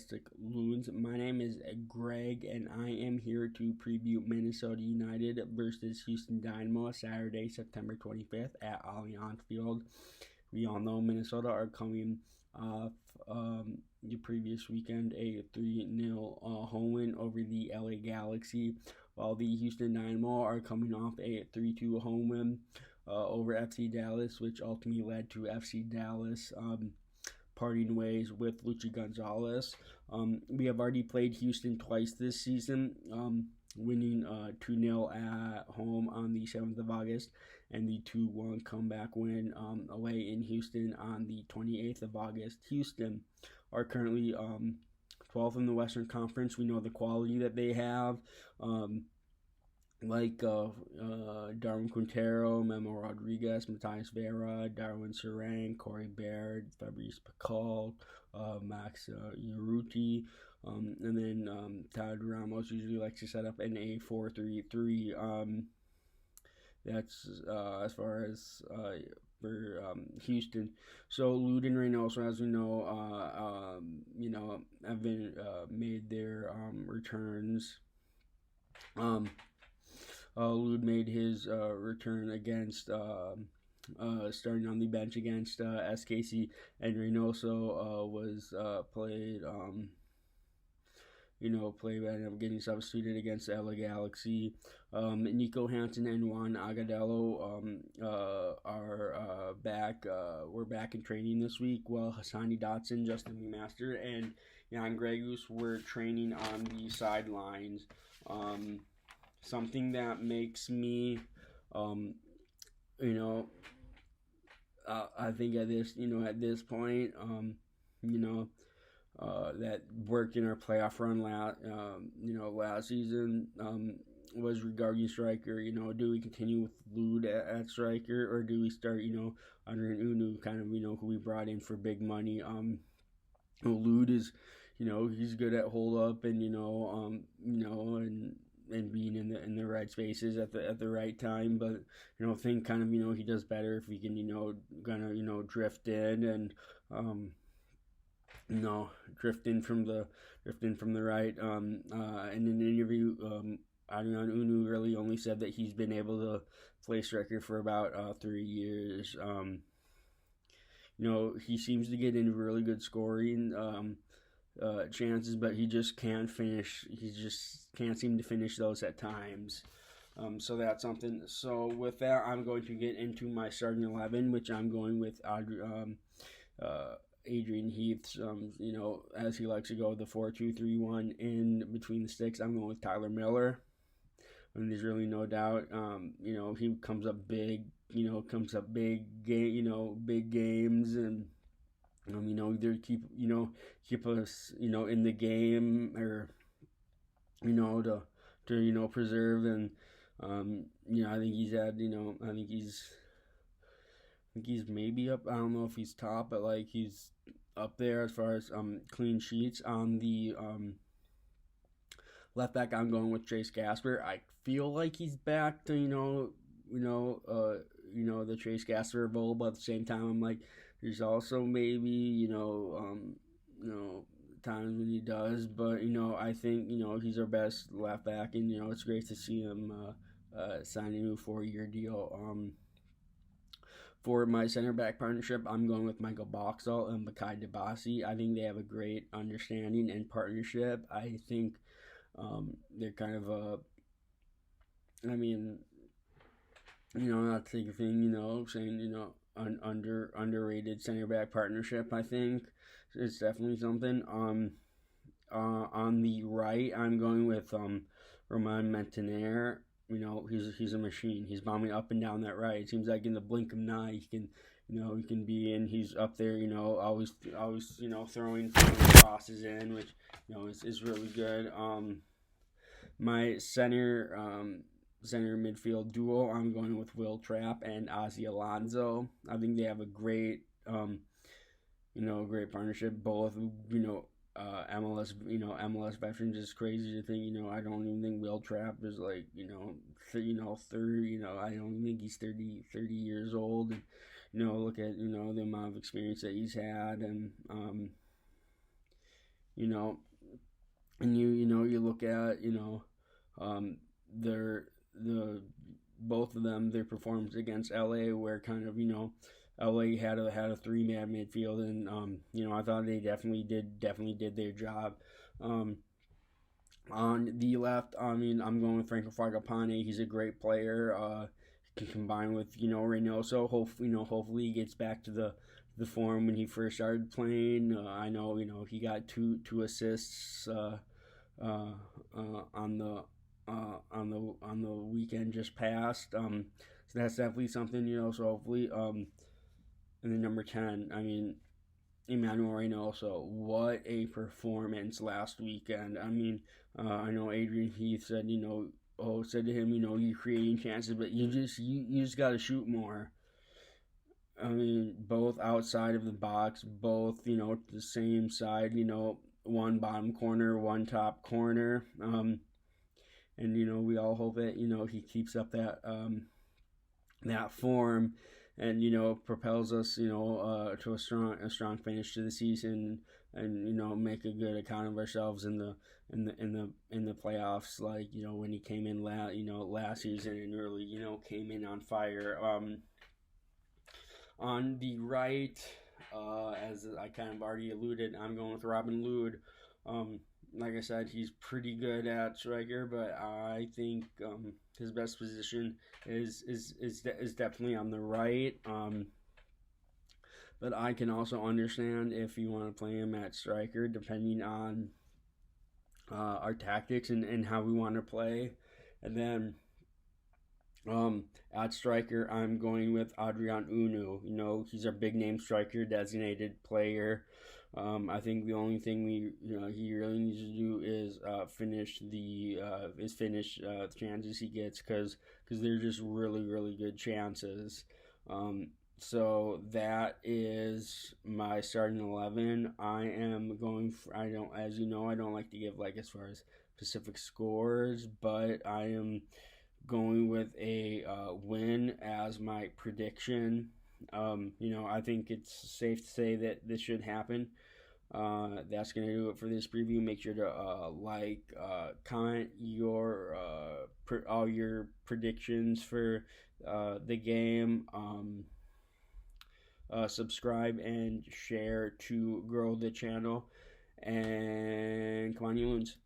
Majestic Loons. My name is Greg, and I am here to preview Minnesota United versus Houston Dynamo Saturday, September 25th at Allianz Field. We all know Minnesota are coming off the previous weekend a 3-0 home win over the LA Galaxy, while the Houston Dynamo are coming off a 3-2 home win over FC Dallas, which ultimately led to FC Dallas parting ways with Luchi Gonzalez. We have already played Houston twice this season, winning 2-0 at home on the 7th of August and the 2-1 comeback win away in Houston on the 28th of August. Houston are currently 12th in the Western Conference. We know the quality that they have. Darwin Quintero, Memo Rodriguez, Matias Vera, Darwin Serang, Corey Baird, Fabrice Pacol, Max Urruti, and then Todd Ramos usually likes to set up in a 4-3-3. That's as far as for Houston. So Lod and Reynoso, as we know, have been made their returns. Lod made his return against starting on the bench against SKC, and Reynoso was played getting substituted against the LA Galaxy. Nico Hansen and Juan Agudelo are back. We're back in training this week, while Hassani Dotson, Justin Master, and Jan Gregus were training on the sidelines. Something that makes me, I think at this point, that worked in our playoff run last season, was regarding striker. Do we continue with Lod at striker, or do we start, under an Unu, kind of, who we brought in for big money? Lod is, he's good at hold up and, and being in the right spaces at the right time, but think kind of he does better if he can drift in and drift in from the right. In an interview, Adrian Unu really only said that he's been able to play striker for about 3 years. He seems to get into really good scoring chances, but he just can't finish. He just can't seem to finish those at times. So that's something. So with that, I'm going to get into my starting 11, which I'm going with Adrian Heath's, as he likes to go, the 4-2-3-1 in between the sticks. I'm going with Tyler Miller. There's really no doubt. He comes up big. Big games, and either keep us in the game, or to preserve. And I think he's had I think he's maybe up. I don't know if he's top, but he's up there as far as clean sheets. On the left back, I'm going with Chase Gasper. I feel like he's back to the Chase Gasper role, but at the same time, I'm like, there's also maybe times when he does, but I think he's our best left back, and it's great to see him sign a new 4-year deal. For my center back partnership, I'm going with Michael Boxall and Makai Debasi. I think they have a great understanding and partnership. I think they're kind of not taking a thing, saying, underrated center back partnership. I think it's definitely something. On the right, I'm going with Romain Montaner. He's a machine. He's bombing up and down that right. It seems like in the blink of an eye, he can be in. He's up there, always throwing crosses in, which is really good. My center midfield duo, I'm going with Will Trapp and Ozzy Alonso. I think they have a great great partnership. Both MLS veterans. Is crazy to think. I don't even think Will Trapp is 30. I don't think he's 30 years old. And, look at the amount of experience that he's had, and you know, and you look at their the both of them, their performance against LA, where kind of LA had a three-man midfield, and I thought they definitely did their job. Um, on the left, I mean, I'm going with Franco Fragapane. He's a great player. Can combine with Reynoso. Hopefully he gets back to the form when he first started playing. I know he got two assists on the weekend just passed. So that's definitely something. So hopefully, and then number 10. I mean, Emmanuel Reynoso, what a performance last weekend. I mean, I know Adrian Heath said, said to him, you're creating chances, but you just got to shoot more. I mean, both outside of the box, both, the same side, one bottom corner, one top corner. And we all hope that, he keeps up that form, and propels us to a strong finish to the season, and make a good account of ourselves in the playoffs, like when he came in last season and really came in on fire. On the right, as I kind of already alluded, I'm going with Robin Lod. Like I said, he's pretty good at striker, but I think his best position is definitely on the right. But I can also understand if you want to play him at striker, depending on our tactics and how we want to play. And then at striker, I'm going with Adrian Unu. He's our big name striker, designated player. I think the only thing he really needs to do is finish the chances he gets, because they're just really good chances. So that is my starting 11. I am going for, I don't like to give as far as specific scores, but I am going with a win as my prediction. I think it's safe to say that this should happen. That's going to do it for this preview. Make sure to comment your all your predictions for the game. Subscribe and share to grow the channel. And come on, you loons.